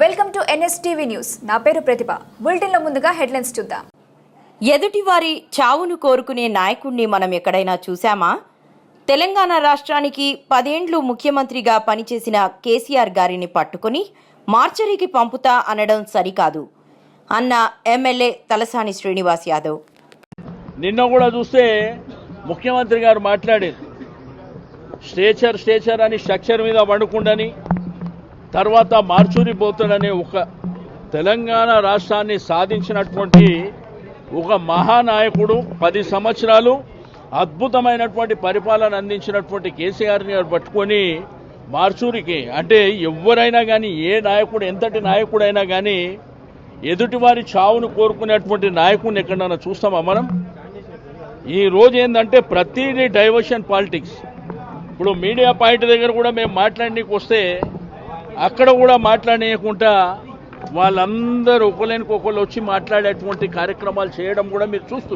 Welcome to NSTV news. నా పేరు ప్రతిభ. బులెటిన్లో ముందుగా హెడ్లైన్స్ చూద్దాం. ఎదుటివారి చావును కోరుకునే నాయకుడిని మనం ఎక్కడైనా చూశామా? తెలంగాణ రాష్ట్రానికి 10 ఏళ్లు ముఖ్యమంత్రిగా పనిచేసిన కేసీఆర్ గారిని పట్టుకుని మార్చరీకి పంపుతా అనడం సరికాదు అన్న ఎమ్మెల్యే తలసాని శ్రీనివాస్ యాదవ్. నిన్న కూడా చూస్తే ముఖ్యమంత్రి గారు మాట్లాడేది స్ట్రేచర్ అని స్ట్రక్చర్ మీద వండుకుండని, తర్వాత మార్చూరి పోతాడనే ఒక తెలంగాణ రాష్ట్రాన్ని సాధించినటువంటి ఒక మహానాయకుడు, 10 సంవత్సరాలు అద్భుతమైనటువంటి పరిపాలన అందించినటువంటి కేసీఆర్ని పట్టుకొని మార్చూరికి అంటే ఎవరైనా కానీ, ఏ నాయకుడు ఎంతటి నాయకుడైనా కానీ ఎదుటివారి చావును కోరుకునేటువంటి నాయకుడిని ఎక్కడైనా చూస్తామా మనం? ఈ రోజు ఏంటంటే ప్రతిదీ డైవర్షన్ పాలిటిక్స్. ఇప్పుడు మీడియా పాయింట్ దగ్గర కూడా మేము మాట్లాడనీకి వస్తే అక్కడ కూడా మాట్లాడనీయకుండా వాళ్ళందరూ ఒకళ్ళనికి ఒకళ్ళు వచ్చి మాట్లాడేటువంటి కార్యక్రమాలు చేయడం కూడా మీరు చూస్తూ